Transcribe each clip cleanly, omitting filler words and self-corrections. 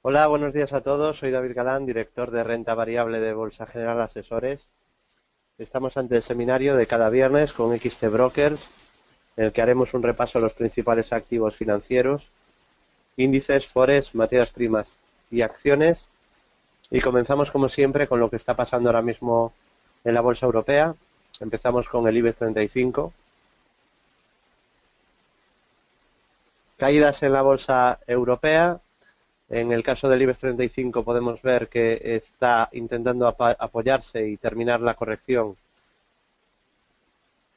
Hola, buenos días a todos. Soy David Galán, director de renta variable de Bolsa General Asesores. Estamos ante el seminario de cada viernes con XT Brokers, en el que haremos un repaso de los principales activos financieros, índices, forex, materias primas y acciones. Y comenzamos, como siempre, con lo que está pasando ahora mismo en la bolsa europea. Empezamos con el IBEX 35. Caídas en la bolsa europea. En el caso del IBEX 35 podemos ver que está intentando apoyarse y terminar la corrección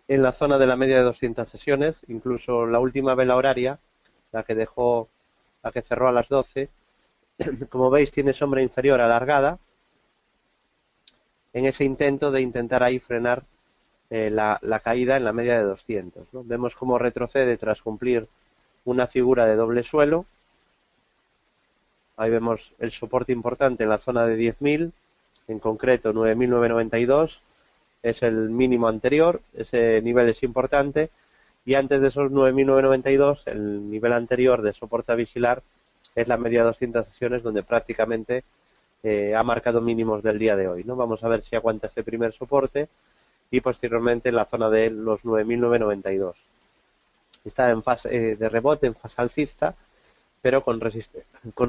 en la zona de la media de 200 sesiones. Incluso la última vela horaria, la que cerró a las 12, como veis tiene sombra inferior alargada en ese intento de intentar ahí frenar la caída en la media de 200, ¿no? Vemos cómo retrocede tras cumplir una figura de doble suelo. Ahí vemos el soporte importante en la zona de 10.000, en concreto 9.992, es el mínimo anterior, ese nivel es importante, y antes de esos 9.992, el nivel anterior de soporte a vigilar es la media de 200 sesiones, donde prácticamente ha marcado mínimos del día de hoy, ¿no? Vamos a ver si aguanta ese primer soporte y posteriormente en la zona de los 9.992. Está en fase de rebote, en fase alcista, pero con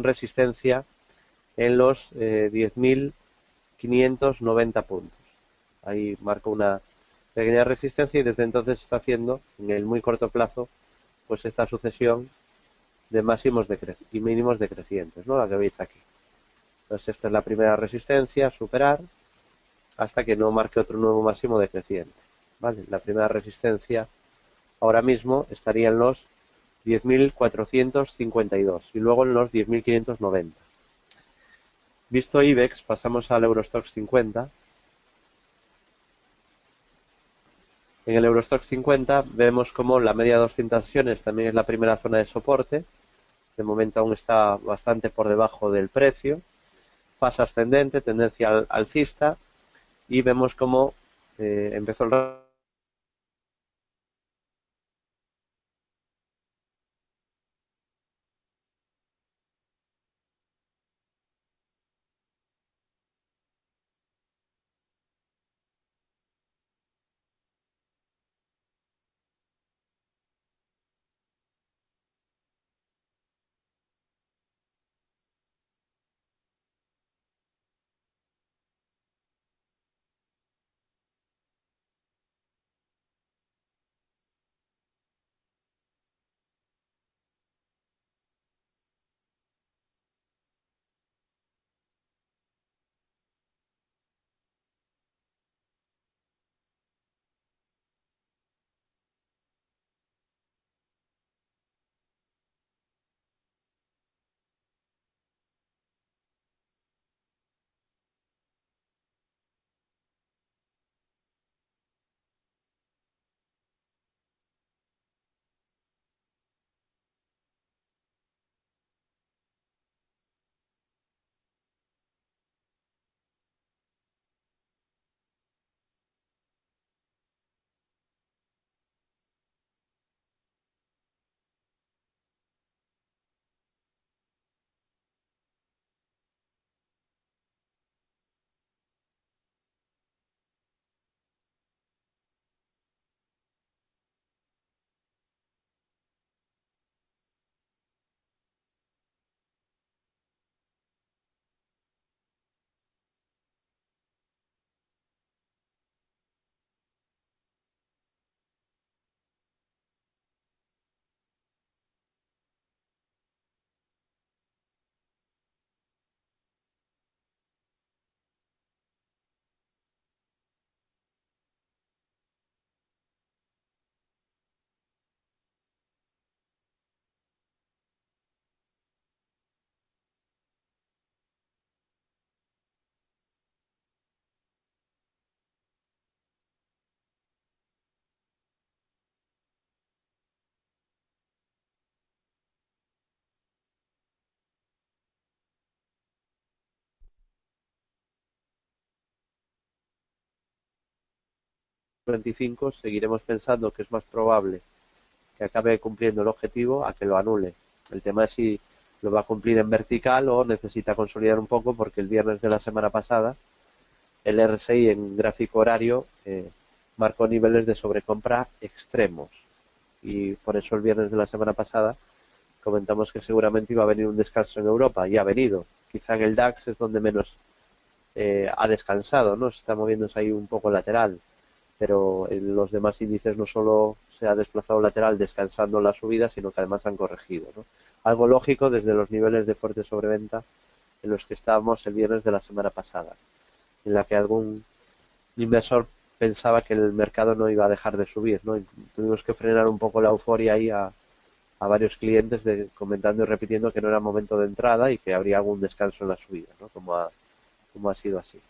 resistencia en los 10.590 puntos. Ahí marca una pequeña resistencia y desde entonces está haciendo, en el muy corto plazo, pues esta sucesión de máximos y mínimos decrecientes, ¿no? La que veis aquí. Entonces esta es la primera resistencia a superar hasta que no marque otro nuevo máximo decreciente, ¿vale? La primera resistencia ahora mismo estaría en los 10.452 y luego en los 10.590. Visto IBEX, pasamos al Eurostoxx 50. En el Eurostoxx 50 vemos como la media de 200 sesiones también es la primera zona de soporte. De momento aún está bastante por debajo del precio. Fase ascendente, tendencia alcista, y vemos cómo empezó el 25, seguiremos pensando que es más probable que acabe cumpliendo el objetivo a que lo anule. El tema es si lo va a cumplir en vertical o necesita consolidar un poco porque el viernes de la semana pasada el RSI en gráfico horario marcó niveles de sobrecompra extremos y por eso el viernes de la semana pasada comentamos que seguramente iba a venir un descanso en Europa y ha venido. Quizá en el DAX es donde menos ha descansado, ¿no? Se está moviéndose ahí un poco lateral, pero en los demás índices no solo se ha desplazado lateral descansando la subida, sino que además han corregido, ¿no? Algo lógico desde los niveles de fuerte sobreventa en los que estábamos el viernes de la semana pasada, en la que algún inversor pensaba que el mercado no iba a dejar de subir, ¿no? Y tuvimos que frenar un poco la euforia ahí a varios clientes comentando y repitiendo que no era momento de entrada y que habría algún descanso en la subida, ¿no? Como ha sido así.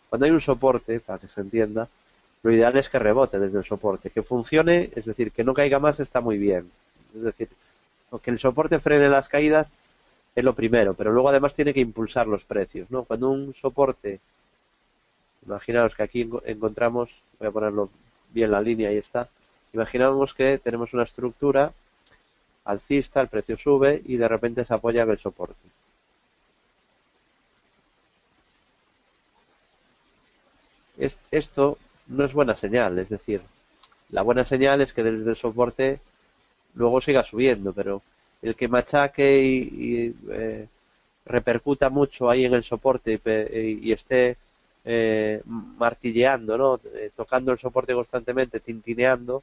Cuando hay un soporte, para que se entienda, lo ideal es que rebote desde el soporte, que funcione, es decir, que no caiga más está muy bien. Es decir, que el soporte frene las caídas es lo primero, pero luego además tiene que impulsar los precios, ¿no? Cuando un soporte, imaginaos que aquí encontramos, voy a ponerlo bien la línea, ahí está, imaginamos que tenemos una estructura alcista, el precio sube y de repente se apoya en el soporte. Esto no es buena señal, es decir, la buena señal es que desde el soporte luego siga subiendo, pero el que machaque y repercuta mucho ahí en el soporte y esté martilleando, ¿no? Tocando el soporte constantemente, tintineando,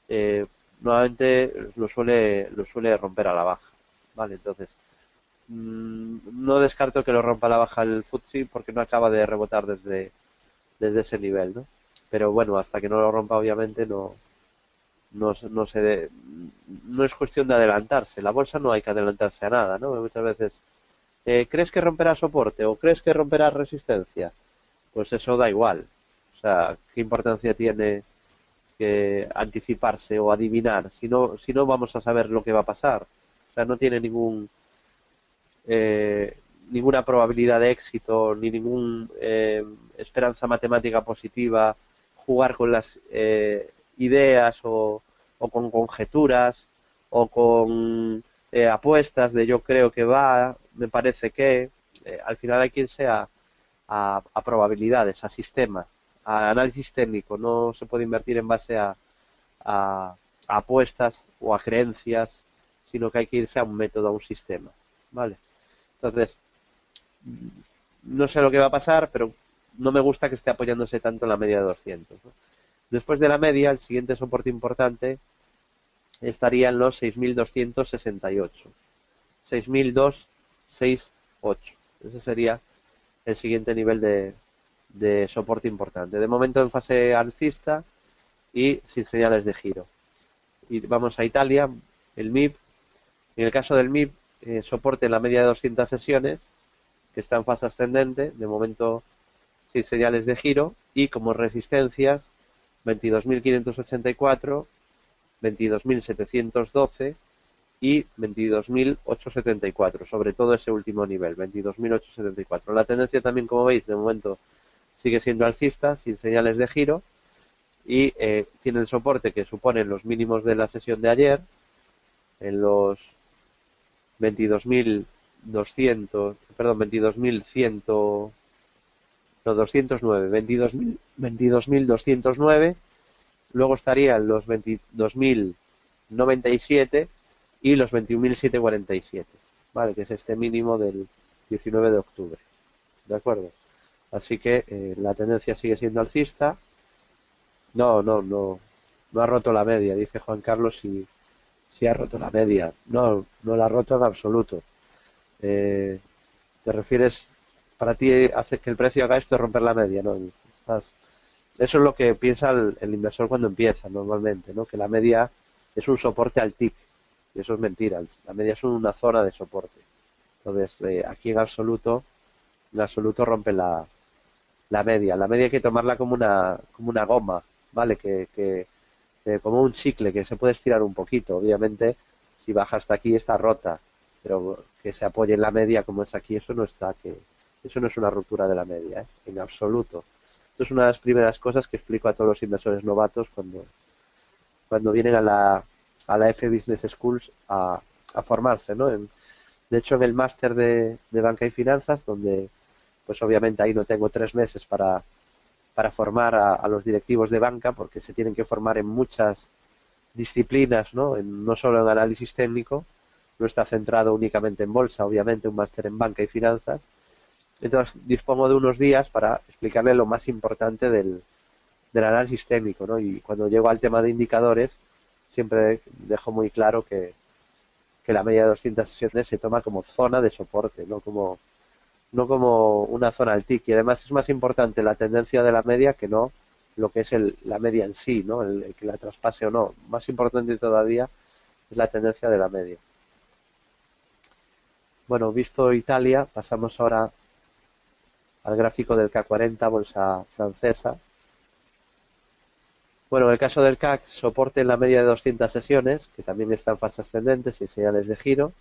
eh, nuevamente lo suele romper a la baja, ¿vale? Entonces, no descarto que lo rompa a la baja el FTSE porque no acaba de rebotar desde ese nivel, ¿no? Pero bueno, hasta que no lo rompa, obviamente no es cuestión de adelantarse. La bolsa no hay que adelantarse a nada, ¿no? Muchas veces, ¿crees que romperá soporte o crees que romperá resistencia? Pues eso da igual. O sea, ¿qué importancia tiene que anticiparse o adivinar? Si no vamos a saber lo que va a pasar. O sea, no tiene eh, ninguna probabilidad de éxito ni ninguna esperanza matemática positiva jugar con las ideas o con conjeturas o con apuestas de yo creo que va, me parece que al final hay que irse a probabilidades, a sistema, a análisis técnico. No se puede invertir en base a apuestas o a creencias, sino que hay que irse a un método, a un sistema. ¿Vale? Entonces, no sé lo que va a pasar, pero no me gusta que esté apoyándose tanto en la media de 200, ¿no? Después de la media, el siguiente soporte importante estaría en los 6.268. 6.268. Ese sería el siguiente nivel de soporte importante. De momento en fase alcista y sin señales de giro. Y vamos a Italia, el MIB. En el caso del MIB, soporte en la media de 200 sesiones, que está en fase ascendente, de momento sin señales de giro, y como resistencias 22.584, 22.712 y 22.874, sobre todo ese último nivel, 22.874. La tendencia también, como veis, de momento sigue siendo alcista, sin señales de giro, y tiene el soporte que suponen los mínimos de la sesión de ayer, en los 22.200, perdón, 22.100, no, 209, 22.209, luego estarían los 22.097 y los 21.747, ¿vale? Que es este mínimo del 19 de octubre, ¿de acuerdo? Así que la tendencia sigue siendo alcista. No ha roto la media, dice Juan Carlos, si ha roto la media. No, no la ha roto en absoluto. Eh, ¿Te refieres, para ti hace que el precio haga esto, romper la media? ¿No? Eso es lo que piensa el inversor cuando empieza normalmente, ¿no? Que la media es un soporte al TIC, y eso es mentira. La media es una zona de soporte. Entonces, aquí en absoluto rompe la media. La media hay que tomarla como una goma, ¿vale? Como un chicle que se puede estirar un poquito. Obviamente, si baja hasta aquí está rota, pero que se apoye en la media como es aquí, eso no es una ruptura de la media, ¿eh? En absoluto. Esto es una de las primeras cosas que explico a todos los inversores novatos cuando vienen a la F Business Schools a formarse, ¿no? De hecho, en el máster de banca y finanzas, donde pues obviamente ahí no tengo 3 meses para formar a los directivos de banca, porque se tienen que formar en muchas disciplinas, ¿no? No solo en análisis técnico, no está centrado únicamente en bolsa, obviamente un máster en banca y finanzas. Entonces dispongo de unos días para explicarle lo más importante del análisis técnico, ¿no? Y cuando llego al tema de indicadores, siempre dejo muy claro que la media de 200 sesiones se toma como zona de soporte, no como una zona al TIC. Y además es más importante la tendencia de la media que no lo que es la media en sí, ¿no? El que la traspase o no. Más importante todavía es la tendencia de la media. Bueno, visto Italia, pasamos ahora al gráfico del K40, bolsa francesa. Bueno, en el caso del CAC, soporte en la media de 200 sesiones, que también está en fase ascendente, sin señales de giro.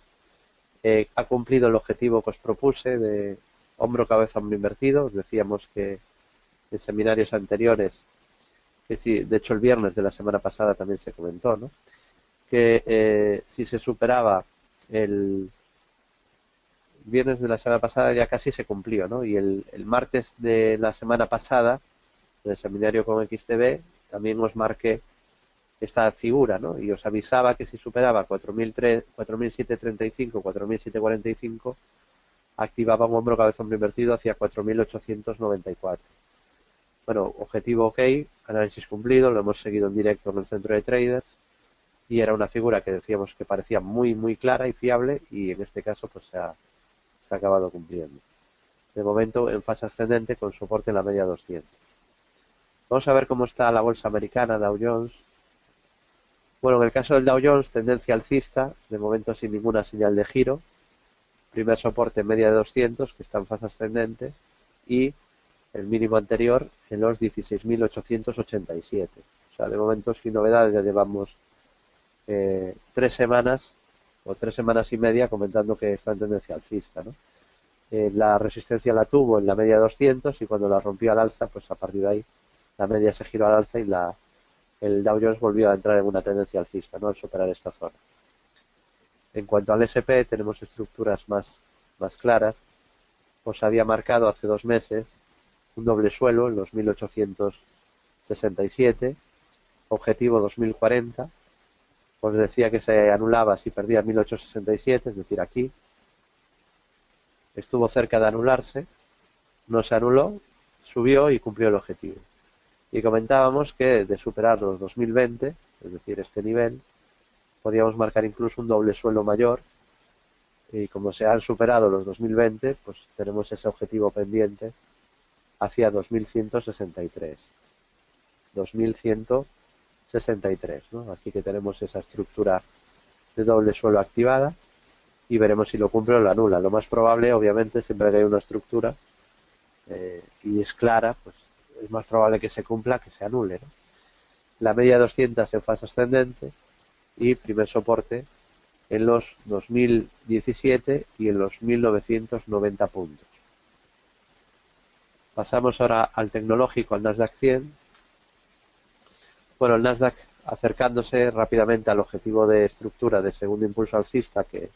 Ha cumplido el objetivo que os propuse de hombro, cabeza, hombro invertido. Os decíamos que en seminarios anteriores, que sí, de hecho el viernes de la semana pasada también se comentó, ¿no? Que si se superaba el viernes de la semana pasada ya casi se cumplió, ¿no? Y el martes de la semana pasada, en el seminario con XTB, también os marqué esta figura, ¿no? Y os avisaba que si superaba 4.735, 4.745, activaba un hombro cabeza hombro invertido hacia 4.894. Bueno, objetivo ok, análisis cumplido, lo hemos seguido en directo en el centro de traders y era una figura que decíamos que parecía muy muy clara y fiable y en este caso pues se ha acabado cumpliendo. De momento en fase ascendente con soporte en la media 200. Vamos a ver cómo está la bolsa americana, Dow Jones. Bueno, en el caso del Dow Jones, tendencia alcista, de momento sin ninguna señal de giro. Primer soporte en media de 200, que está en fase ascendente, y el mínimo anterior en los 16.887. O sea, de momento sin novedades, ya llevamos 3 semanas o 3 semanas y media comentando que está en tendencia alcista, ¿no? La resistencia la tuvo en la media de 200 y cuando la rompió al alza, pues a partir de ahí la media se giró al alza y el Dow Jones volvió a entrar en una tendencia alcista, ¿no? Al superar esta zona. En cuanto al SP, tenemos estructuras más claras. Os había marcado hace 2 meses un doble suelo en los 1867, objetivo 2040. Os decía que se anulaba si perdía 1867, es decir, aquí. Estuvo cerca de anularse, no se anuló, subió y cumplió el objetivo. Y comentábamos que de superar los 2020, es decir, este nivel, podíamos marcar incluso un doble suelo mayor y como se han superado los 2020, pues tenemos ese objetivo pendiente hacia 2163. 2163, ¿no? Así que tenemos esa estructura de doble suelo activada y veremos si lo cumple o lo anula. Lo más probable, obviamente, siempre que hay una estructura y es clara, pues es más probable que se cumpla que se anule, ¿no? La media 200 en fase ascendente y primer soporte en los 2017 y en los 1990 puntos. Pasamos ahora al tecnológico, al Nasdaq 100. Bueno, el Nasdaq acercándose rápidamente al objetivo de estructura de segundo impulso alcista que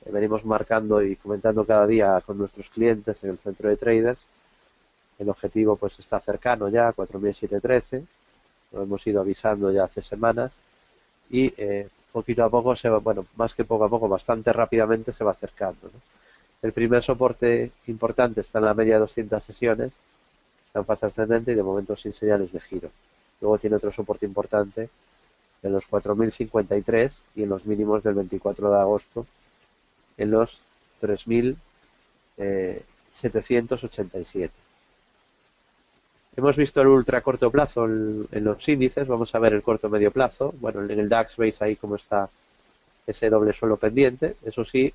venimos marcando y comentando cada día con nuestros clientes en el centro de traders. El objetivo pues está cercano ya a 4.713, lo hemos ido avisando ya hace semanas y poquito a poco se va, bueno, más que poco a poco, bastante rápidamente se va acercando, ¿no? El primer soporte importante está en la media de 200 sesiones, está en fase ascendente y de momento sin señales de giro. Luego tiene otro soporte importante en los 4053 y en los mínimos del 24 de agosto en los 3787. Hemos visto el ultra corto plazo en los índices, vamos a ver el corto medio plazo. Bueno, en el DAX veis ahí cómo está ese doble suelo pendiente. Eso sí,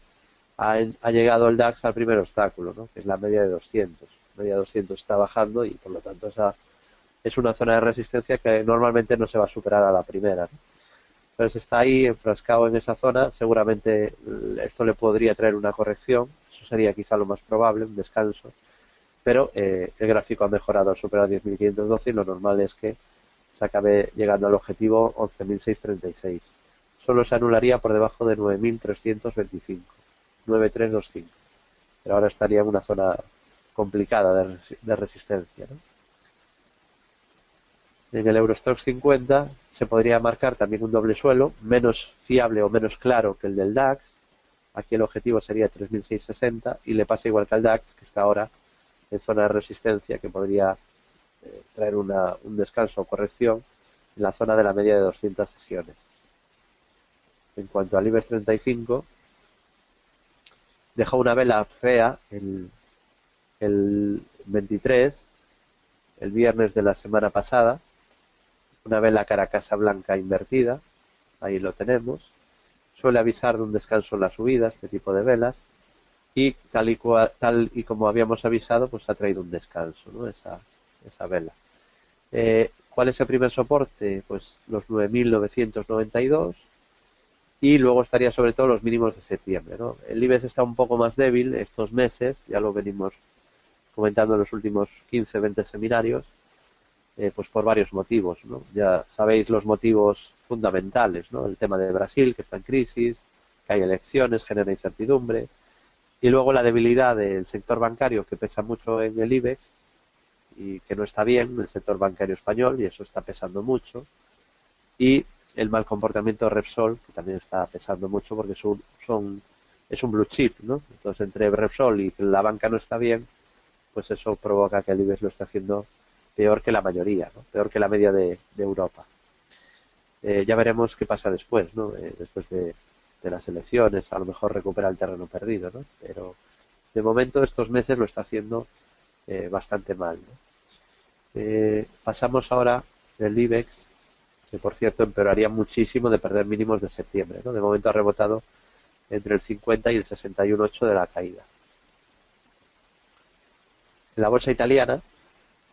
ha llegado el DAX al primer obstáculo, ¿no? Que es la media de 200. La media de 200 está bajando y por lo tanto esa es una zona de resistencia que normalmente no se va a superar a la primera, ¿no? Entonces está ahí enfrascado en esa zona, seguramente esto le podría traer una corrección, eso sería quizá lo más probable, un descanso, pero el gráfico ha mejorado al superar 10.512 y lo normal es que se acabe llegando al objetivo 11.636. Solo se anularía por debajo de 9.325, 9.325, pero ahora estaría en una zona complicada de resistencia, ¿no? En el Eurostoxx 50 se podría marcar también un doble suelo, menos fiable o menos claro que el del DAX. Aquí el objetivo sería 3.660 y le pasa igual que al DAX, que está ahora en zona de resistencia, que podría traer un descanso o corrección en la zona de la media de 200 sesiones. En cuanto al IBEX 35, dejó una vela fea el 23, el viernes de la semana pasada, una vela Caracasa blanca invertida, ahí lo tenemos. Suele avisar de un descanso en la subida, este tipo de velas, y tal y como habíamos avisado, pues ha traído un descanso, ¿no? Esa vela. ¿Cuál es el primer soporte? Pues los 9.992 y luego estaría sobre todo los mínimos de septiembre, ¿no? El IBEX está un poco más débil estos meses, ya lo venimos comentando en los últimos 15-20 seminarios, pues por varios motivos, ¿no? Ya sabéis los motivos fundamentales, ¿no? El tema de Brasil, que está en crisis, que hay elecciones, genera incertidumbre, y luego la debilidad del sector bancario, que pesa mucho en el IBEX y que no está bien, el sector bancario español, y eso está pesando mucho, y el mal comportamiento de Repsol, que también está pesando mucho porque es un blue chip, ¿no? Entonces, entre Repsol y la banca no está bien, pues eso provoca que el IBEX lo esté haciendo peor que la mayoría, ¿no? Peor que la media de Europa. Ya veremos qué pasa después, ¿no? Después de las elecciones, a lo mejor recupera el terreno perdido, ¿no? Pero de momento estos meses lo está haciendo bastante mal, ¿no? Pasamos ahora del IBEX, que por cierto empeoraría muchísimo de perder mínimos de septiembre, ¿no? De momento ha rebotado entre el 50 y el 61,8 de la caída. En la bolsa italiana,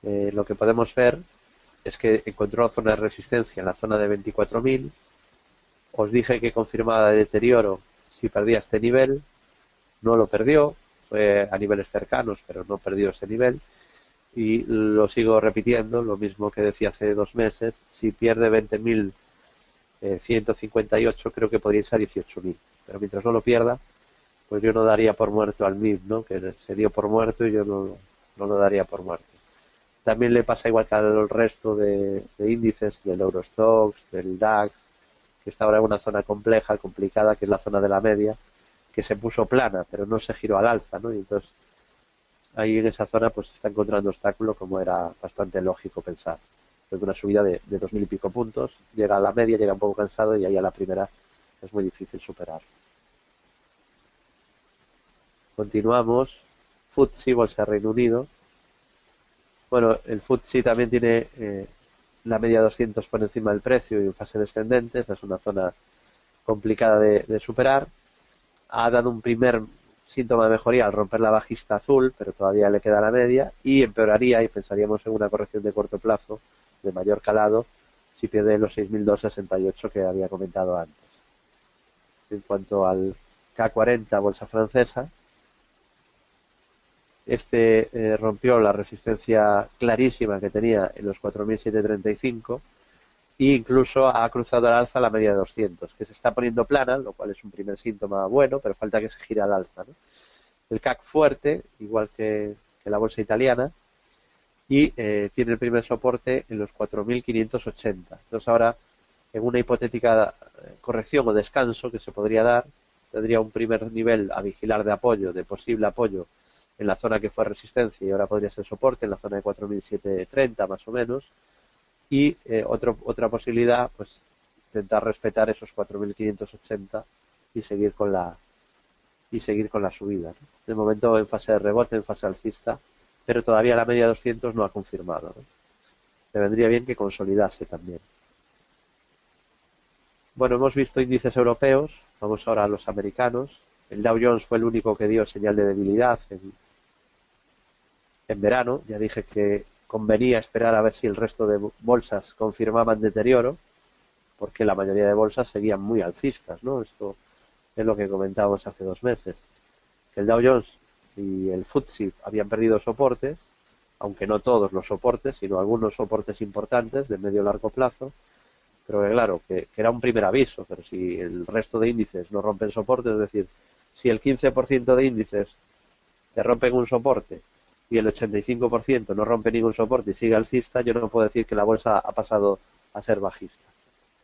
lo que podemos ver es que encontró zona de resistencia en la zona de 24.000. Os dije que confirmaba deterioro si perdía este nivel, no lo perdió, fue a niveles cercanos, pero no perdió ese nivel. Y lo sigo repitiendo, lo mismo que decía hace 2 meses, si pierde 20.158 creo que podría irse a 18.000, pero mientras no lo pierda, pues yo no daría por muerto al MIB, ¿no? Que se dio por muerto y yo no lo daría por muerto. También le pasa igual que al resto de índices, del Eurostoxx, del DAX, que está ahora en una zona compleja, complicada, que es la zona de la media, que se puso plana, pero no se giró al alza, ¿no? Y entonces ahí en esa zona pues se está encontrando obstáculo, como era bastante lógico pensar. Desde una subida de 2.000 y pico puntos, llega a la media, llega un poco cansado y ahí a la primera es muy difícil superar. Continuamos. FTSE, Bolsa Reino Unido. Bueno, el FTSE también tiene la media 200 por encima del precio y en fase descendente. Esa es una zona complicada de superar. Ha dado un primer síntoma de mejoría al romper la bajista azul, pero todavía le queda la media y empeoraría y pensaríamos en una corrección de corto plazo de mayor calado si pierde los 6.268 que había comentado antes. En cuanto al K40, bolsa francesa, rompió la resistencia clarísima que tenía en los 4.735 e incluso ha cruzado al alza la media de 200, que se está poniendo plana, lo cual es un primer síntoma bueno, pero falta que se gire al alza, ¿no? El CAC fuerte, igual que la bolsa italiana, y tiene el primer soporte en los 4.580. Entonces ahora en una hipotética corrección o descanso que se podría dar, tendría un primer nivel a vigilar de apoyo, de posible apoyo, en la zona que fue resistencia y ahora podría ser soporte, en la zona de 4.730 más o menos, y otra posibilidad, pues intentar respetar esos 4.580 y seguir con la subida, ¿no? De momento en fase de rebote, en fase alcista, pero todavía la media 200 no ha confirmado, ¿no? Me vendría bien que consolidase también. Bueno, hemos visto índices europeos, vamos ahora a los americanos. El Dow Jones fue el único que dio señal de debilidad en verano. Ya dije que convenía esperar a ver si el resto de bolsas confirmaban deterioro, porque la mayoría de bolsas seguían muy alcistas, ¿no? Esto es lo que comentábamos hace 2 meses, que el Dow Jones y el FTSE habían perdido soportes, aunque no todos los soportes, sino algunos soportes importantes de medio y largo plazo, pero que claro, que era un primer aviso, pero si el resto de índices no rompen soportes, es decir, si el 15% de índices te rompen un soporte y el 85% no rompe ningún soporte y sigue alcista, yo no puedo decir que la bolsa ha pasado a ser bajista.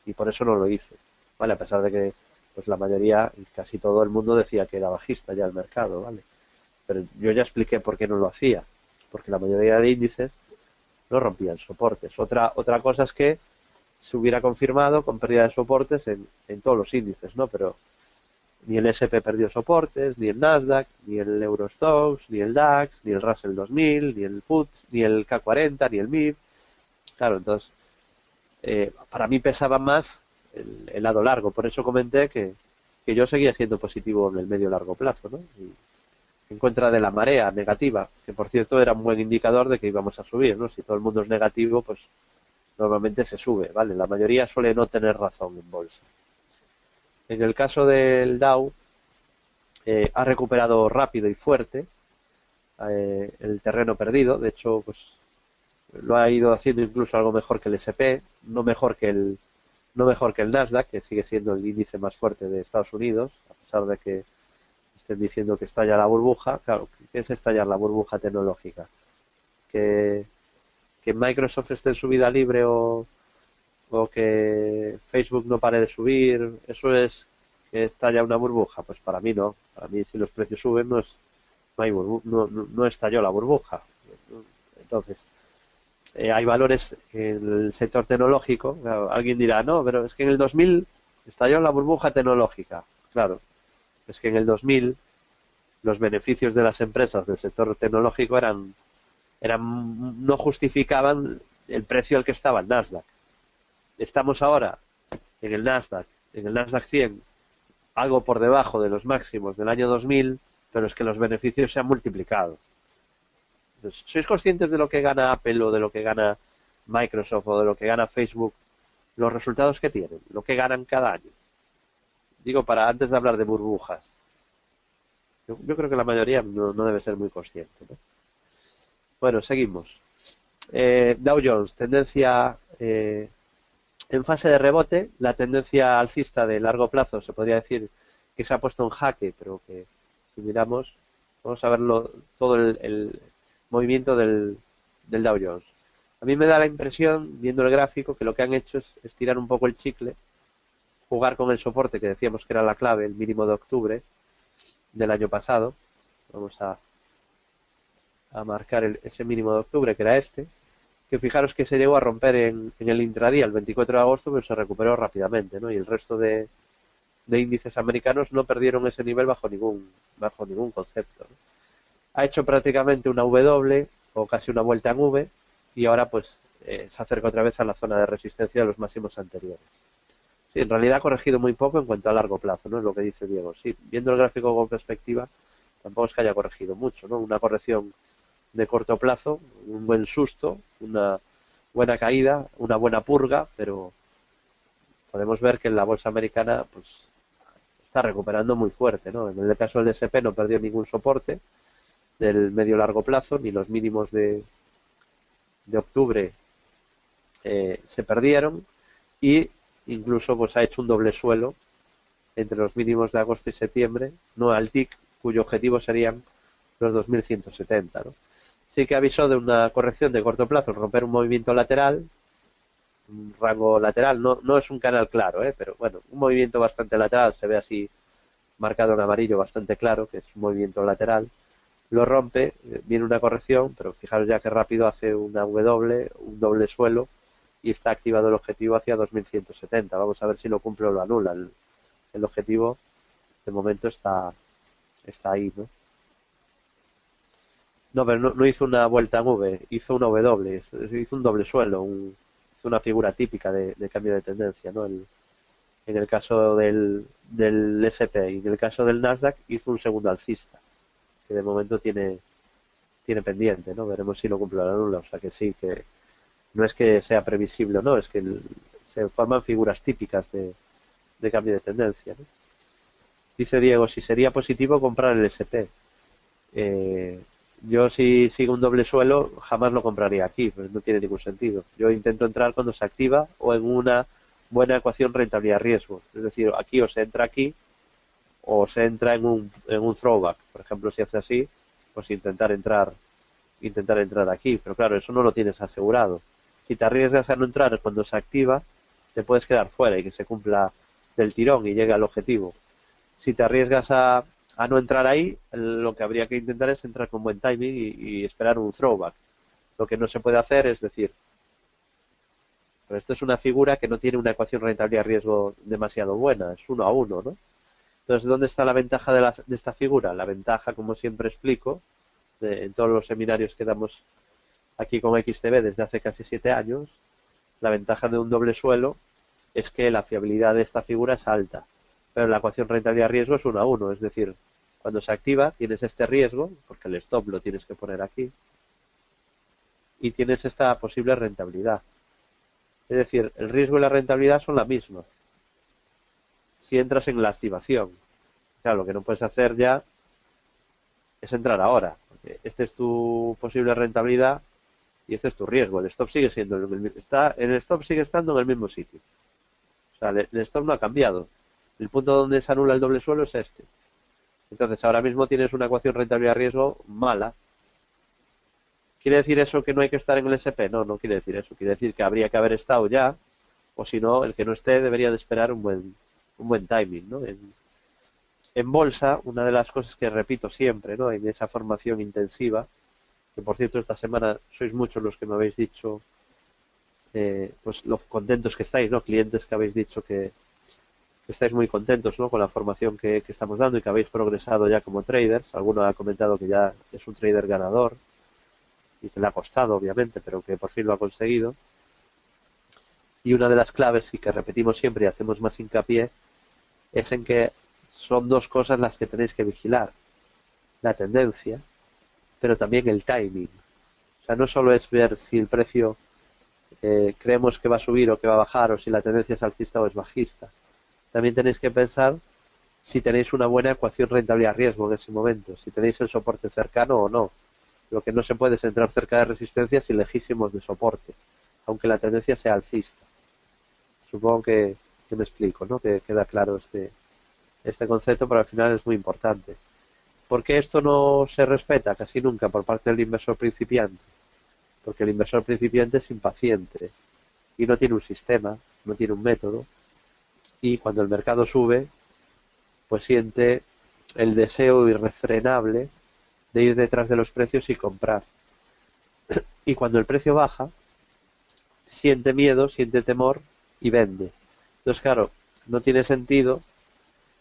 Y por eso no lo hice, ¿vale? A pesar de que pues la mayoría, casi todo el mundo decía que era bajista ya el mercado, ¿vale? Pero yo ya expliqué por qué no lo hacía, porque la mayoría de índices no rompían soportes. Otra cosa es que se hubiera confirmado con pérdida de soportes en todos los índices, ¿no? Pero ni el S&P perdió soportes, ni el Nasdaq, ni el Eurostoxx, ni el DAX, ni el Russell 2000, ni el FTSE, ni el K40, ni el MIB. Claro, entonces, para mí pesaba más el lado largo. Por eso comenté que yo seguía siendo positivo en el medio largo plazo, ¿no? Y en contra de la marea negativa, que por cierto era un buen indicador de que íbamos a subir, ¿no? Si todo el mundo es negativo, pues normalmente se sube, ¿vale? La mayoría suele no tener razón en bolsa. En el caso del Dow, ha recuperado rápido y fuerte el terreno perdido. De hecho, pues lo ha ido haciendo incluso algo mejor que el S&P, no mejor que el Nasdaq, que sigue siendo el índice más fuerte de Estados Unidos, a pesar de que estén diciendo que estalla la burbuja. Claro, ¿qué es estallar la burbuja tecnológica? Que Microsoft esté en subida libre o que Facebook no pare de subir, eso es que estalla una burbuja. Pues para mí no. Para mí, si los precios suben, no estalló la burbuja. Entonces, hay valores en el sector tecnológico. Claro, alguien dirá, no, pero es que en el 2000 estalló la burbuja tecnológica. Claro, es que en el 2000 los beneficios de las empresas del sector tecnológico no justificaban el precio al que estaba el Nasdaq. Estamos ahora en el Nasdaq 100, algo por debajo de los máximos del año 2000, pero es que los beneficios se han multiplicado. Entonces, ¿sois conscientes de lo que gana Apple o de lo que gana Microsoft o de lo que gana Facebook? Los resultados que tienen, lo que ganan cada año. Digo, para antes de hablar de burbujas. Yo creo que la mayoría no debe ser muy consciente, ¿no? Bueno, seguimos. Dow Jones, tendencia en fase de rebote. La tendencia alcista de largo plazo se podría decir que se ha puesto en jaque, pero que si miramos, vamos a verlo todo el movimiento del Dow Jones. A mí me da la impresión, viendo el gráfico, que lo que han hecho es estirar un poco el chicle, jugar con el soporte que decíamos que era la clave, el mínimo de octubre del año pasado. Vamos a marcar ese mínimo de octubre, que era este, que fijaros que se llegó a romper en el intradía el 24 de agosto, pero se recuperó rápidamente, ¿no? Y el resto de índices americanos no perdieron ese nivel bajo ningún concepto, ¿no? Ha hecho prácticamente una W o casi una vuelta en V y ahora pues se acerca otra vez a la zona de resistencia de los máximos anteriores. Sí, en realidad ha corregido muy poco en cuanto a largo plazo, ¿no? Es lo que dice Diego. Sí, viendo el gráfico con perspectiva, tampoco es que haya corregido mucho, ¿no? Una corrección de corto plazo, un buen susto, una buena caída, una buena purga, pero podemos ver que en la bolsa americana pues está recuperando muy fuerte, ¿no? En el caso del S&P no perdió ningún soporte del medio largo plazo, ni los mínimos de octubre se perdieron, y incluso pues ha hecho un doble suelo entre los mínimos de agosto y septiembre, no al TIC, cuyo objetivo serían los 2170, ¿no? Sí que avisó de una corrección de corto plazo, romper un movimiento lateral, un rango lateral, no es un canal claro, pero bueno, un movimiento bastante lateral, se ve así marcado en amarillo bastante claro, que es un movimiento lateral, lo rompe, viene una corrección, pero fijaros ya que rápido hace una W, un doble suelo, y está activado el objetivo hacia 2170. Vamos a ver si lo cumple o lo anula. El objetivo de momento está ahí, ¿no? No, pero no hizo una vuelta en V, hizo una W, hizo un doble suelo, hizo una figura típica de cambio de tendencia, ¿no? En el caso del SP y en el caso del Nasdaq hizo un segundo alcista, que de momento tiene pendiente, ¿no? Veremos si lo cumple o lo anula. O sea que sí, que no es que sea previsible o no, es que se forman figuras típicas de cambio de tendencia, ¿no? Dice Diego, si sería positivo comprar el SP. Yo si sigo un doble suelo jamás lo compraría aquí, pues no tiene ningún sentido. Yo intento entrar cuando se activa o en una buena ecuación rentabilidad-riesgo. Es decir, aquí o se entra aquí o se entra en un throwback. Por ejemplo, si hace así, pues intentar entrar aquí. Pero claro, eso no lo tienes asegurado. Si te arriesgas a no entrar cuando se activa, te puedes quedar fuera y que se cumpla del tirón y llegue al objetivo. Si te arriesgas a no entrar ahí, lo que habría que intentar es entrar con buen timing y esperar un throwback. Lo que no se puede hacer es decir, pero esto es una figura que no tiene una ecuación rentabilidad-riesgo demasiado buena, es 1 a 1, ¿no? Entonces, ¿dónde está la ventaja de esta figura? La ventaja, como siempre explico, en todos los seminarios que damos aquí con XTB desde hace casi 7 años, la ventaja de un doble suelo es que la fiabilidad de esta figura es alta, pero la ecuación rentabilidad-riesgo es 1 a 1, es decir, cuando se activa tienes este riesgo, porque el stop lo tienes que poner aquí, y tienes esta posible rentabilidad. Es decir, el riesgo y la rentabilidad son la misma si entras en la activación. Claro, lo que no puedes hacer ya es entrar ahora, porque este es tu posible rentabilidad y este es tu riesgo. El stop sigue siendo el stop sigue estando en el mismo sitio. O sea, el stop no ha cambiado. El punto donde se anula el doble suelo es este. Entonces, ahora mismo tienes una ecuación rentabilidad-riesgo mala. ¿Quiere decir eso que no hay que estar en el SP? No, no quiere decir eso. Quiere decir que habría que haber estado ya, o si no, el que no esté debería de esperar un buen timing, ¿no? En bolsa, una de las cosas que repito siempre, ¿no? En esa formación intensiva, que por cierto esta semana sois muchos los que me habéis dicho, pues lo contentos que estáis, ¿no? Clientes que habéis dicho que estáis muy contentos, ¿no? Con la formación que estamos dando y que habéis progresado ya como traders. Alguno ha comentado que ya es un trader ganador y que le ha costado, obviamente, pero que por fin lo ha conseguido. Y una de las claves, y que repetimos siempre y hacemos más hincapié, es en que son dos cosas las que tenéis que vigilar. La tendencia, pero también el timing. O sea, no solo es ver si el precio creemos que va a subir o que va a bajar, o si la tendencia es alcista o es bajista. También tenéis que pensar si tenéis una buena ecuación rentabilidad-riesgo en ese momento, si tenéis el soporte cercano o no. Lo que no se puede es entrar cerca de resistencias y lejísimos de soporte, aunque la tendencia sea alcista. Supongo que me explico, ¿no? Que queda claro este concepto, pero al final es muy importante. ¿Por qué esto no se respeta casi nunca por parte del inversor principiante? Porque el inversor principiante es impaciente y no tiene un sistema, no tiene un método, y cuando el mercado sube, pues siente el deseo irrefrenable de ir detrás de los precios y comprar. Y cuando el precio baja, siente miedo, siente temor y vende. Entonces, claro, no tiene sentido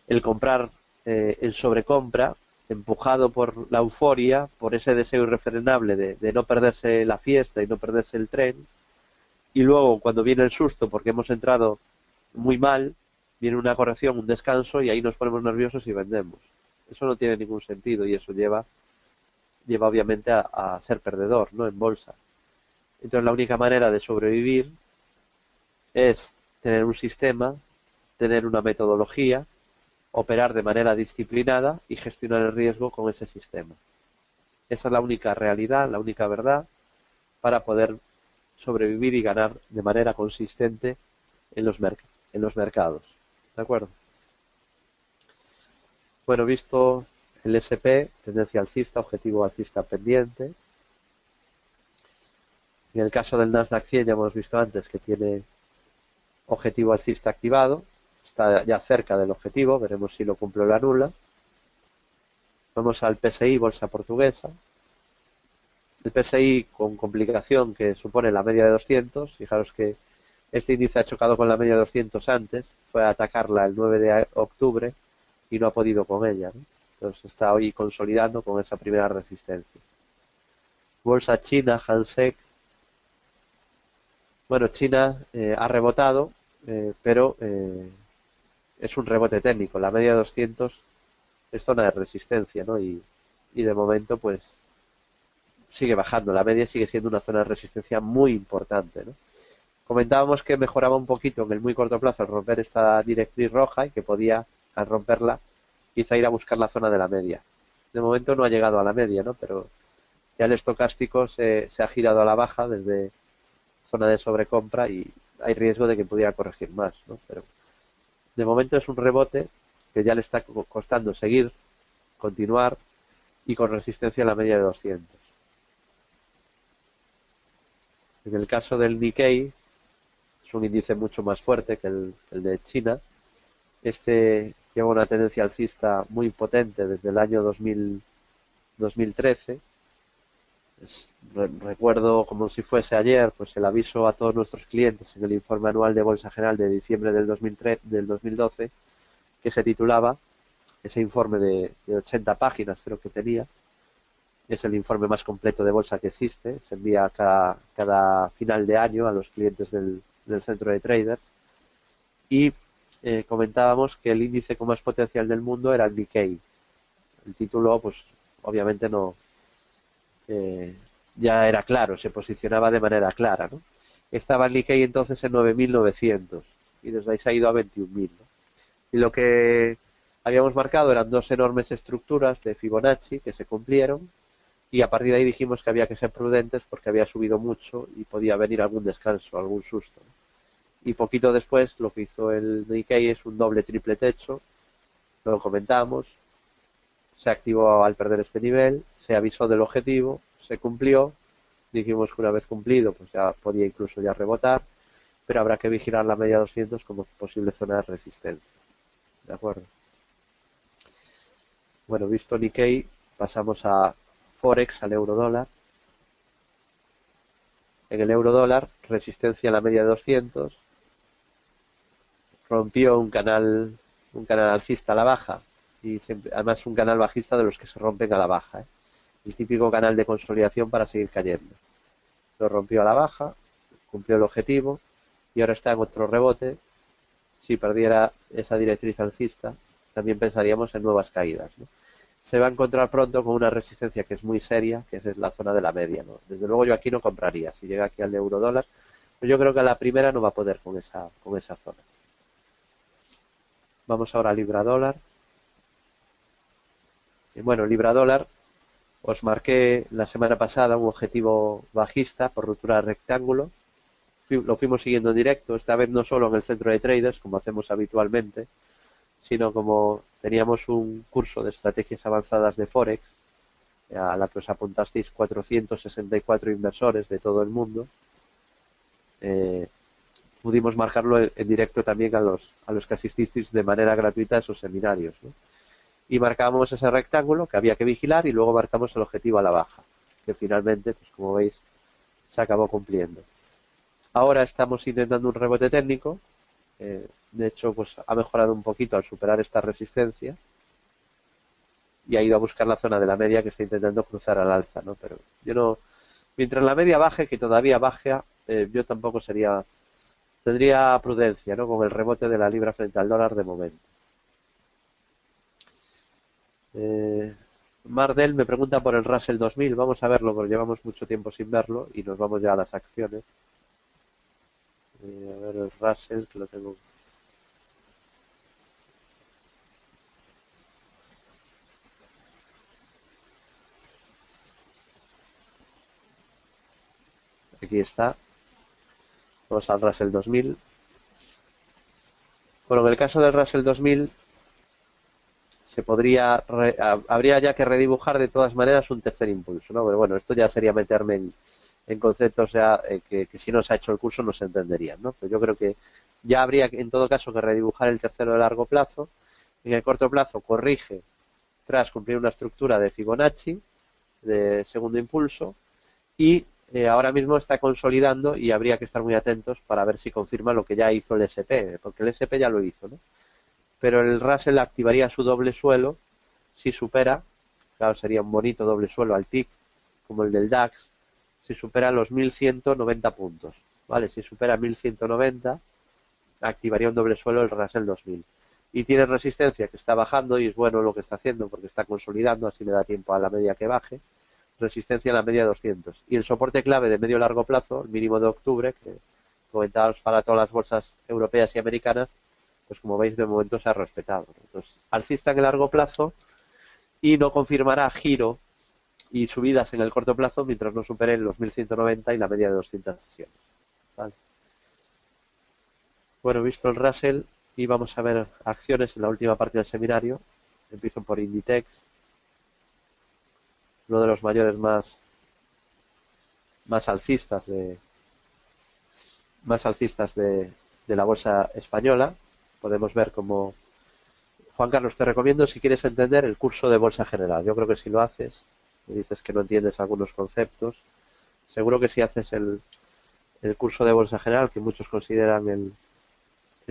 el comprar en sobrecompra, empujado por la euforia, por ese deseo irrefrenable de no perderse la fiesta y no perderse el tren, y luego cuando viene el susto porque hemos entrado muy mal, viene una corrección, un descanso y ahí nos ponemos nerviosos y vendemos. Eso no tiene ningún sentido y eso lleva obviamente a ser perdedor, ¿no? En bolsa. Entonces la única manera de sobrevivir es tener un sistema, tener una metodología, operar de manera disciplinada y gestionar el riesgo con ese sistema. Esa es la única realidad, la única verdad para poder sobrevivir y ganar de manera consistente en los mercados. ¿De acuerdo? Bueno, visto el SP, tendencia alcista, objetivo alcista pendiente. En el caso del Nasdaq 100 ya hemos visto antes que tiene objetivo alcista activado, está ya cerca del objetivo, veremos si lo cumple o lo anula. Vamos al PSI, bolsa portuguesa. El PSI con complicación que supone la media de 200, fijaros que este índice ha chocado con la media de 200 antes, fue a atacarla el 9 de octubre y no ha podido con ella, ¿no? Entonces está hoy consolidando con esa primera resistencia. Bolsa china, Hansek. Bueno, China ha rebotado, pero es un rebote técnico. La media de 200 es zona de resistencia, ¿no? Y de momento, pues, sigue bajando. La media sigue siendo una zona de resistencia muy importante, ¿no? Comentábamos que mejoraba un poquito en el muy corto plazo al romper esta directriz roja y que podía, al romperla, quizá ir a buscar la zona de la media. De momento no ha llegado a la media, ¿no? Pero ya el estocástico se ha girado a la baja desde zona de sobrecompra y hay riesgo de que pudiera corregir más, ¿no? Pero de momento es un rebote que ya le está costando seguir, continuar y con resistencia a la media de 200. En el caso del Nikkei, es un índice mucho más fuerte que el de China. Este lleva una tendencia alcista muy potente desde el año 2013. Recuerdo como si fuese ayer, pues el aviso a todos nuestros clientes en el informe anual de Bolsa General de diciembre del 2012, que se titulaba, ese informe de 80 páginas creo que tenía, es el informe más completo de bolsa que existe, se envía cada final de año a los clientes del centro de traders, y comentábamos que el índice con más potencial del mundo era el Nikkei. El título, pues obviamente no, ya era claro, se posicionaba de manera clara, ¿no? Estaba el Nikkei entonces en 9.900 y desde ahí se ha ido a 21.000, ¿no? Y lo que habíamos marcado eran dos enormes estructuras de Fibonacci que se cumplieron y a partir de ahí dijimos que había que ser prudentes porque había subido mucho y podía venir algún descanso, algún susto, ¿no? Y poquito después lo que hizo el Nikkei es un doble triple techo, lo comentamos, se activó al perder este nivel, se avisó del objetivo, se cumplió, dijimos que una vez cumplido pues ya podía incluso ya rebotar, pero habrá que vigilar la media 200 como posible zona de resistencia. ¿De acuerdo? Bueno, visto Nikkei, pasamos a Forex, al euro dólar. En el euro dólar, resistencia a la media de 200, rompió un canal alcista a la baja y además un canal bajista de los que se rompen a la baja, ¿eh? El típico canal de consolidación para seguir cayendo. Lo rompió a la baja, cumplió el objetivo y ahora está en otro rebote. Si perdiera esa directriz alcista, también pensaríamos en nuevas caídas, ¿no? Se va a encontrar pronto con una resistencia que es muy seria, que es la zona de la media, ¿no? Desde luego yo aquí no compraría. Si llega aquí al euro dólar, pues yo creo que a la primera no va a poder con esa zona. Vamos ahora a libra dólar. Y bueno, libra dólar, os marqué la semana pasada un objetivo bajista por ruptura de rectángulo. Lo fuimos siguiendo en directo, esta vez no solo en el centro de traders, como hacemos habitualmente, sino como teníamos un curso de estrategias avanzadas de Forex, a la que os apuntasteis 464 inversores de todo el mundo, pudimos marcarlo en directo también a los que asististeis de manera gratuita a esos seminarios, ¿no? Y marcamos ese rectángulo que había que vigilar y luego marcamos el objetivo a la baja, que finalmente, pues como veis, se acabó cumpliendo. Ahora estamos intentando un rebote técnico, de hecho pues ha mejorado un poquito al superar esta resistencia y ha ido a buscar la zona de la media que está intentando cruzar al alza, ¿no? Pero yo no, mientras la media baje, que todavía baja, yo tampoco tendría prudencia, ¿no? Con el rebote de la libra frente al dólar de momento. Mardel me pregunta por el Russell 2000, vamos a verlo porque llevamos mucho tiempo sin verlo y nos vamos ya a las acciones. A ver el Russell, que lo tengo. Aquí está. Vamos al Russell 2000. Bueno, en el caso del Russell 2000 habría ya que redibujar de todas maneras un tercer impulso, ¿no? Pero bueno, esto ya sería meterme en conceptos ya que si no se ha hecho el curso no se entenderían, ¿no? Pero yo creo que ya habría en todo caso que redibujar el tercero de largo plazo. En el corto plazo corrige tras cumplir una estructura de Fibonacci, de segundo impulso, y ahora mismo está consolidando y habría que estar muy atentos para ver si confirma lo que ya hizo el SP, porque el SP ya lo hizo, ¿no? Pero el Russell activaría su doble suelo si supera, claro, sería un bonito doble suelo al TIC, como el del DAX, si supera los 1190 puntos, ¿vale? Si supera 1190, activaría un doble suelo el Russell 2000. Y tiene resistencia que está bajando y es bueno lo que está haciendo porque está consolidando, así le da tiempo a la media que baje. Resistencia en la media de 200. Y el soporte clave de medio largo plazo, el mínimo de octubre, que comentábamos para todas las bolsas europeas y americanas, pues como veis de momento se ha respetado. Entonces, alcista en el largo plazo y no confirmará giro y subidas en el corto plazo mientras no superen los 1190 y la media de 200 sesiones. ¿Vale? Bueno, visto el Russell, y vamos a ver acciones en la última parte del seminario. Empiezo por Inditex, uno de los mayores más alcistas de la bolsa española. Podemos ver cómo... Juan Carlos, te recomiendo si quieres entender el curso de bolsa general. Yo creo que si lo haces, me dices que no entiendes algunos conceptos, seguro que si haces el curso de bolsa general, que muchos consideran el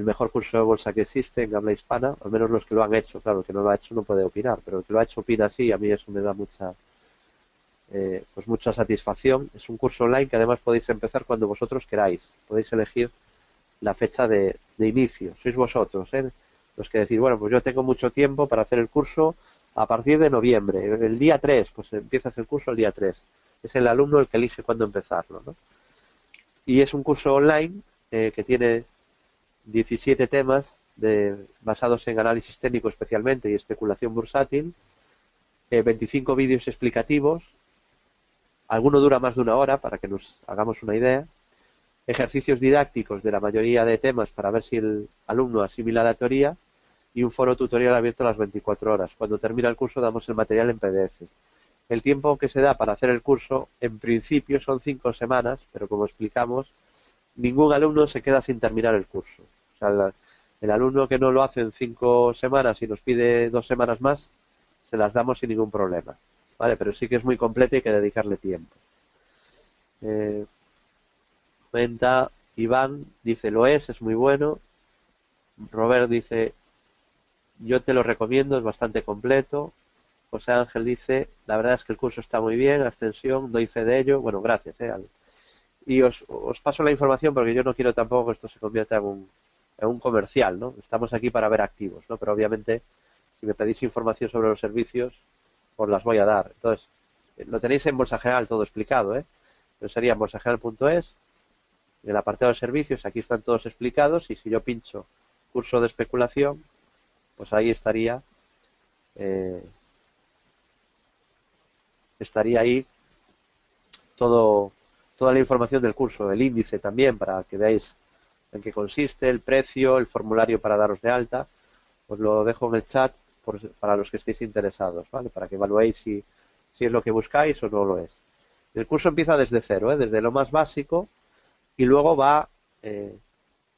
mejor curso de bolsa que existe en habla hispana, al menos los que lo han hecho, claro, el que no lo ha hecho no puede opinar, pero el que lo ha hecho opina así, y a mí eso me da mucha satisfacción. Es un curso online que además podéis empezar cuando vosotros queráis, podéis elegir la fecha de inicio, sois vosotros, los que decís, bueno, pues yo tengo mucho tiempo para hacer el curso a partir de noviembre, el día 3, pues empiezas el curso el día 3, es el alumno el que elige cuándo empezarlo, ¿no? Y es un curso online que tiene 17 temas basados en análisis técnico especialmente y especulación bursátil, 25 vídeos explicativos, alguno dura más de una hora para que nos hagamos una idea, ejercicios didácticos de la mayoría de temas para ver si el alumno asimila la teoría y un foro tutorial abierto a las 24 horas. Cuando termina el curso damos el material en PDF. El tiempo que se da para hacer el curso en principio son 5 semanas, pero como explicamos, ningún alumno se queda sin terminar el curso. O sea, el alumno que no lo hace en 5 semanas y nos pide 2 semanas más, se las damos sin ningún problema. ¿Vale? Pero sí que es muy completo y hay que dedicarle tiempo. Comenta Iván, dice, lo es muy bueno. Robert dice, yo te lo recomiendo, es bastante completo. José Ángel dice, la verdad es que el curso está muy bien, Ascensión, doy fe de ello. Bueno, gracias. Y os paso la información porque yo no quiero tampoco que esto se convierta en un comercial, ¿no? Estamos aquí para ver activos, ¿no? Pero obviamente, si me pedís información sobre los servicios, os las voy a dar. Entonces, lo tenéis en Bolsa General todo explicado, ¿eh? Pero sería en bolsageneral.es, en el apartado de servicios, aquí están todos explicados, y si yo pincho curso de especulación, pues ahí eh, estaría ahí toda la información del curso, el índice también, para que veáis en qué consiste, el precio, el formulario para daros de alta. Os lo dejo en el chat para los que estéis interesados, ¿vale? Para que evaluéis si es lo que buscáis o no lo es. El curso empieza desde cero, desde lo más básico, y luego va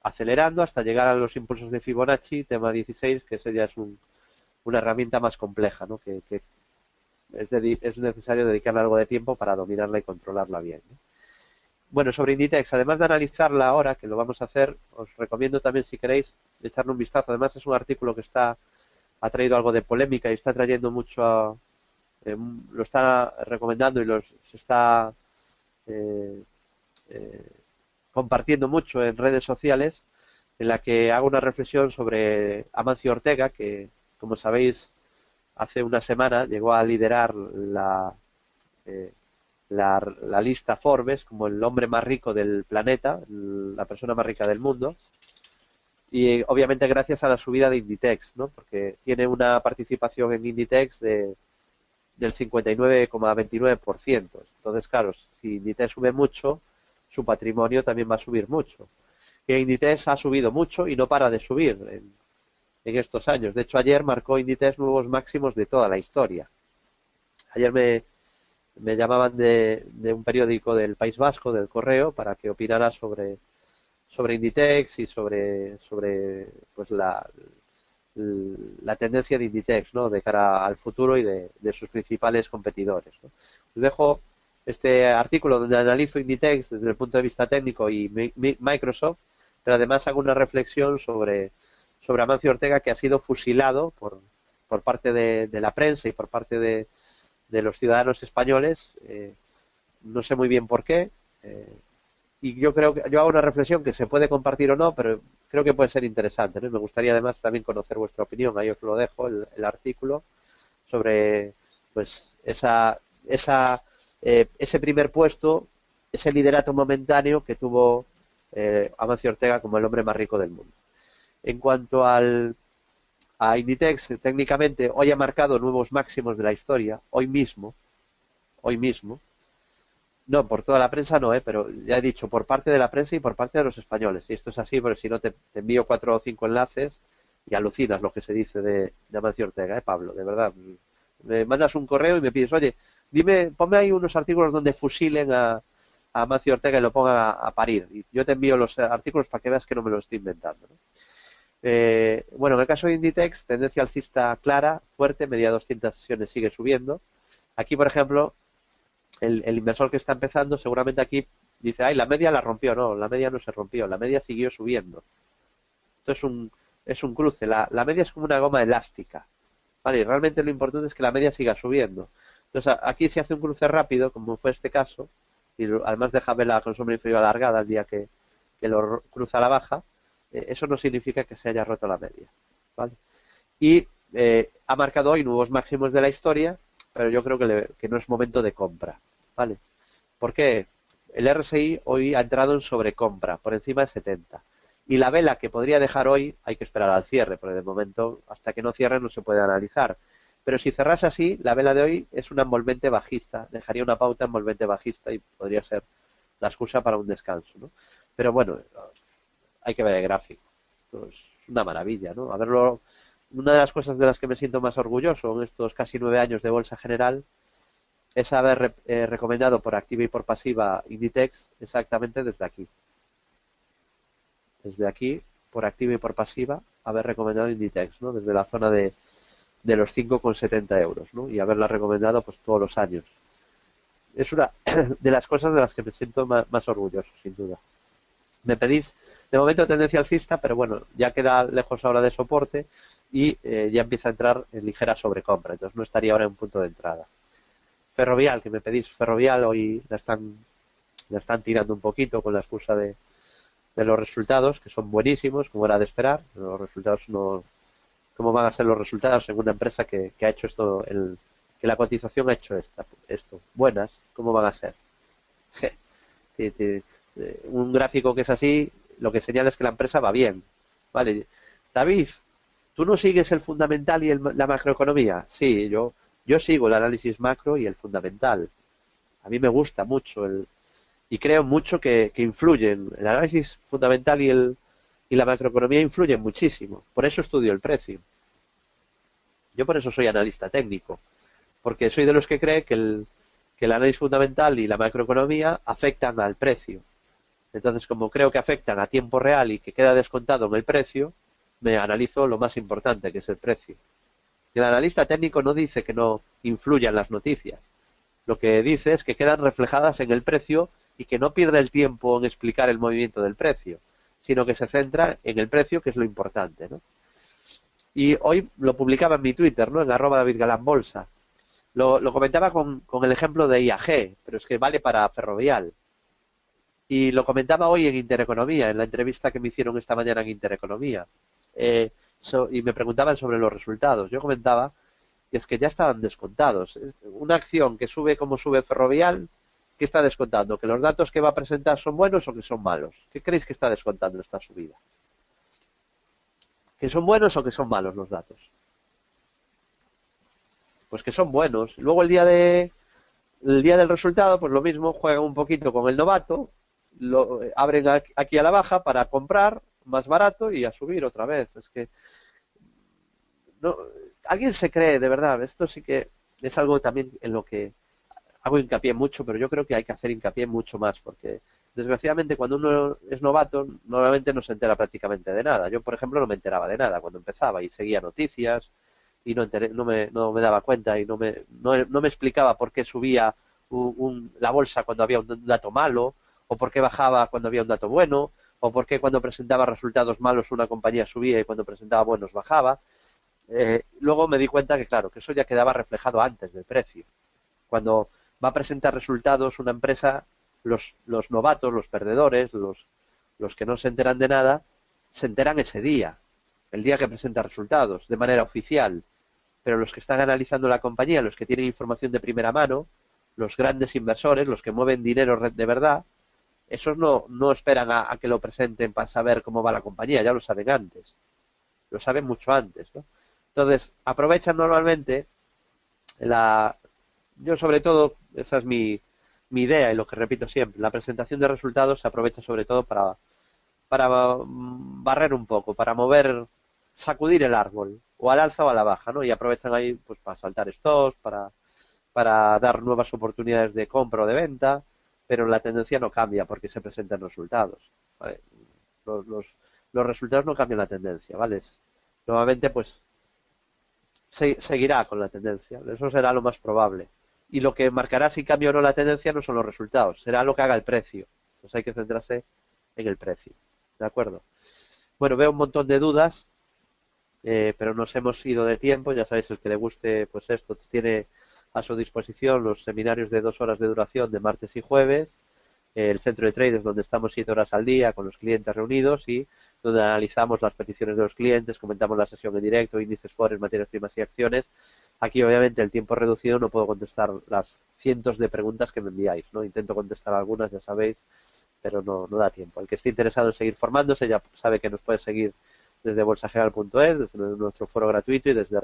acelerando hasta llegar a los impulsos de Fibonacci, tema 16, que ese ya es una herramienta más compleja, ¿no? Que es necesario dedicarle algo de tiempo para dominarla y controlarla bien, ¿no? Bueno, sobre Inditex, además de analizarla ahora, que lo vamos a hacer, os recomiendo también, si queréis, echarle un vistazo. Además, es un artículo que ha traído algo de polémica y está trayendo lo está recomendando y se está eh, eh, compartiendo mucho en redes sociales, en la que hago una reflexión sobre Amancio Ortega, que, como sabéis, hace una semana llegó a liderar eh, la lista Forbes como el hombre más rico del planeta, la persona más rica del mundo, y obviamente gracias a la subida de Inditex, ¿no? Porque tiene una participación en Inditex del 59,29%. Entonces, claro, si Inditex sube mucho, su patrimonio también va a subir mucho. Y Inditex ha subido mucho y no para de subir en estos años. De hecho, ayer marcó Inditex nuevos máximos de toda la historia. Ayer me llamaban de un periódico del País Vasco, del Correo, para que opinara sobre Inditex y sobre pues la tendencia de Inditex, ¿no? De cara al futuro y de sus principales competidores, ¿no? Os dejo este artículo donde analizo Inditex desde el punto de vista técnico y Microsoft, pero además hago una reflexión sobre Amancio Ortega, que ha sido fusilado por parte de la prensa y por parte de los ciudadanos españoles. No sé muy bien por qué. Y yo creo que yo hago una reflexión que se puede compartir o no, pero creo que puede ser interesante, ¿no? Y me gustaría además también conocer vuestra opinión. Ahí os lo dejo, el artículo sobre pues ese primer puesto, ese liderato momentáneo que tuvo Amancio Ortega como el hombre más rico del mundo. En cuanto a Inditex, técnicamente hoy ha marcado nuevos máximos de la historia, hoy mismo. No, por toda la prensa no, pero ya he dicho, por parte de la prensa y por parte de los españoles. Y esto es así, porque si no te envío 4 o 5 enlaces y alucinas lo que se dice de Amancio Ortega, Pablo, de verdad. Me mandas un correo y me pides, oye, ponme ahí unos artículos donde fusilen a Amancio Ortega y lo pongan a parir. Y yo te envío los artículos para que veas que no me lo estoy inventando, ¿no? Bueno, en el caso de Inditex, tendencia alcista clara, fuerte, media 200 sesiones sigue subiendo. Aquí, por ejemplo, el inversor que está empezando seguramente aquí dice, ay, la media la rompió. No, la media no se rompió, la media siguió subiendo. Esto es un cruce, la media es como una goma elástica, ¿vale? Y realmente lo importante es que la media siga subiendo. Entonces aquí se hace un cruce rápido, como fue este caso, y además deja vela con sombra inferior alargada el día que lo cruza a la baja. Eso no significa que se haya roto la media, ¿vale? Y ha marcado hoy nuevos máximos de la historia, pero yo creo que no es momento de compra, ¿vale? ¿Por qué? El RSI hoy ha entrado en sobrecompra, por encima de 70. Y la vela que podría dejar hoy, hay que esperar al cierre, porque de momento, hasta que no cierre, no se puede analizar. Pero si cerrase así, la vela de hoy es una envolvente bajista, dejaría una pauta envolvente bajista y podría ser la excusa para un descanso, ¿no? Pero bueno, hay que ver el gráfico. Esto es una maravilla, ¿no? Una de las cosas de las que me siento más orgulloso en estos casi 9 años de Bolsa General es haber recomendado por activa y por pasiva Inditex exactamente desde aquí. Desde aquí, por activa y por pasiva, haber recomendado Inditex, ¿no? Desde la zona de los 5,70 euros, ¿no? Y haberla recomendado pues todos los años. Es una de las cosas de las que me siento más orgulloso, sin duda. Me pedís, de momento, tendencia alcista, pero bueno, ya queda lejos ahora de soporte y ya empieza a entrar en ligera sobrecompra, entonces no estaría ahora en un punto de entrada. Ferrovial, que me pedís, Ferrovial hoy la están tirando un poquito con la excusa de los resultados, que son buenísimos, como era de esperar. Los resultados no... ¿Cómo van a ser los resultados en una empresa que ha hecho esto, que la cotización ha hecho esto? Buenas, ¿cómo van a ser? Un gráfico que es así, lo que señala es que la empresa va bien. Vale, David, ¿tú no sigues el fundamental y la macroeconomía? Sí, yo sigo el análisis macro y el fundamental. A mí me gusta mucho y creo mucho que influyen. El análisis fundamental y la macroeconomía influyen muchísimo. Por eso estudio el precio. Yo por eso soy analista técnico, porque soy de los que cree que el análisis fundamental y la macroeconomía afectan al precio. Entonces, como creo que afectan a tiempo real y que queda descontado en el precio, me analizo lo más importante, que es el precio. El analista técnico no dice que no influyan las noticias. Lo que dice es que quedan reflejadas en el precio y que no pierde el tiempo en explicar el movimiento del precio, sino que se centra en el precio, que es lo importante, ¿no? Y hoy lo publicaba en mi Twitter, ¿no? En @DavidGalánBolsa. Lo comentaba con el ejemplo de IAG, pero es que vale para Ferrovial. Y lo comentaba hoy en Intereconomía, en la entrevista que me hicieron esta mañana en Intereconomía. Y me preguntaban sobre los resultados. Yo comentaba que es que ya estaban descontados. Es una acción que sube como sube Ferrovial, ¿qué está descontando? ¿Que los datos que va a presentar son buenos o que son malos? ¿Qué creéis que está descontando esta subida? ¿Que son buenos o que son malos los datos? Pues que son buenos. Luego el día del resultado, pues lo mismo, juegan un poquito con el novato, lo abren aquí a la baja para comprar más barato y a subir otra vez. Es que no, alguien se cree, de verdad, esto sí que es algo también en lo que hago hincapié mucho, pero yo creo que hay que hacer hincapié mucho más, porque Desgraciadamente, cuando uno es novato, normalmente no se entera prácticamente de nada. Yo, por ejemplo, no me enteraba de nada cuando empezaba y seguía noticias y no me daba cuenta y no me explicaba por qué subía la bolsa cuando había un dato malo, o por qué bajaba cuando había un dato bueno, o por qué cuando presentaba resultados malos una compañía subía y cuando presentaba buenos bajaba. Luego me di cuenta que, claro, que eso ya quedaba reflejado antes del precio. Cuando va a presentar resultados una empresa, los novatos, los perdedores, los que no se enteran de nada, se enteran ese día, el día que presenta resultados, de manera oficial. Pero los que están analizando la compañía, los que tienen información de primera mano, los grandes inversores, los que mueven dinero de verdad, esos no esperan a que lo presenten para saber cómo va la compañía, ya lo saben antes, lo saben mucho antes, ¿no? Entonces, aprovechan normalmente la, yo sobre todo, esa es mi idea y lo que repito siempre, la presentación de resultados se aprovecha sobre todo para barrer un poco, para mover, sacudir el árbol, o al alza o a la baja, ¿no? Y aprovechan ahí pues para saltar stocks, para dar nuevas oportunidades de compra o de venta, pero la tendencia no cambia porque se presentan resultados, ¿vale? Los, los, los resultados no cambian la tendencia, ¿vale? Nuevamente, pues seguirá con la tendencia. Eso será lo más probable. Y lo que marcará si cambia o no la tendencia no son los resultados, será lo que haga el precio. Entonces hay que centrarse en el precio. ¿De acuerdo? Bueno, veo un montón de dudas, pero nos hemos ido de tiempo. Ya sabéis, el que le guste, pues esto tiene a su disposición los seminarios de 2 horas de duración de martes y jueves, el centro de traders donde estamos 7 horas al día con los clientes reunidos y donde analizamos las peticiones de los clientes, comentamos la sesión en directo, índices, forex, materias primas y acciones. Aquí obviamente el tiempo reducido no puedo contestar las cientos de preguntas que me enviáis, ¿no? Intento contestar algunas, ya sabéis, pero no da tiempo. El que esté interesado en seguir formándose ya sabe que nos puede seguir desde bolsageneral.es, desde nuestro foro gratuito y desde